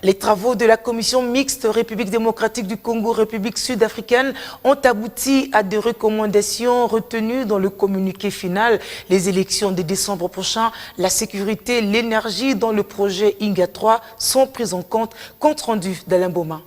Les travaux de la commission mixte République démocratique du Congo, République sud-africaine ont abouti à des recommandations retenues dans le communiqué final. Les élections de décembre prochain, la sécurité, l'énergie dans le projet INGA 3 sont prises en compte. Compte rendu d'Alain Boma.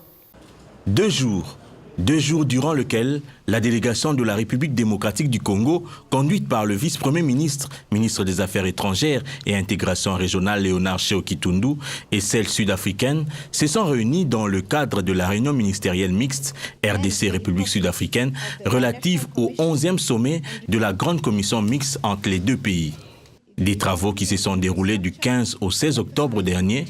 2 jours. 2 jours durant lesquels la délégation de la République démocratique du Congo, conduite par le vice-premier ministre, ministre des Affaires étrangères et intégration régionale Léonard Tchéo-Kitundu, et celle sud-africaine, se sont réunies dans le cadre de la réunion ministérielle mixte RDC République sud-africaine relative au 11e sommet de la grande commission mixte entre les deux pays. Des travaux qui se sont déroulés du 15 au 16 octobre dernier,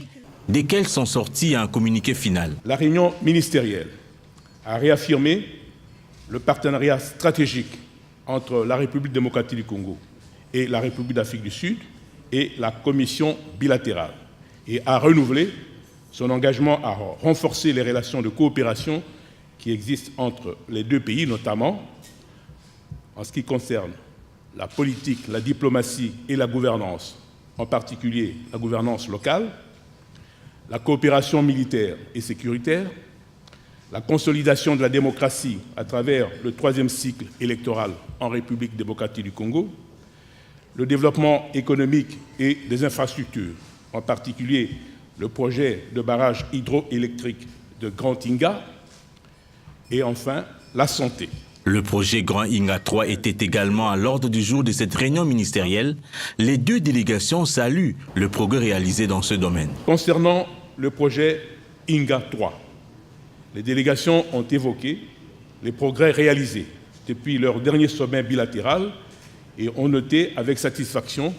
desquels sont sortis un communiqué final. La réunion ministérielle a réaffirmé le partenariat stratégique entre la République démocratique du Congo et la République d'Afrique du Sud et la commission bilatérale et a renouvelé son engagement à renforcer les relations de coopération qui existent entre les deux pays, notamment en ce qui concerne la politique, la diplomatie et la gouvernance, en particulier la gouvernance locale, la coopération militaire et sécuritaire, la consolidation de la démocratie à travers le 3e cycle électoral en République démocratique du Congo, le développement économique et des infrastructures, en particulier le projet de barrage hydroélectrique de Grand Inga, et enfin la santé. Le projet Grand Inga 3 était également à l'ordre du jour de cette réunion ministérielle. Les deux délégations saluent le progrès réalisé dans ce domaine. Concernant le projet Inga 3, les délégations ont évoqué les progrès réalisés depuis leur dernier sommet bilatéral et ont noté avec satisfaction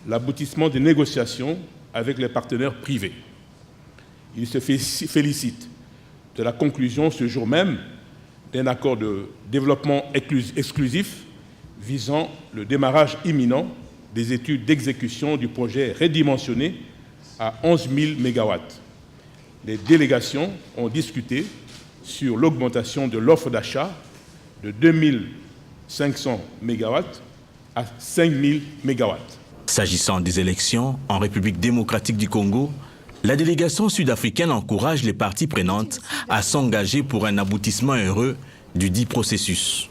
l'aboutissement des négociations avec les partenaires privés. Ils se félicitent de la conclusion ce jour même d'un accord de développement exclusif visant le démarrage imminent des études d'exécution du projet redimensionné à 11 000 MW. Les délégations ont discuté sur l'augmentation de l'offre d'achat de 2 500 MW à 5 000 MW. S'agissant des élections en République démocratique du Congo, la délégation sud-africaine encourage les parties prenantes à s'engager pour un aboutissement heureux du dit processus.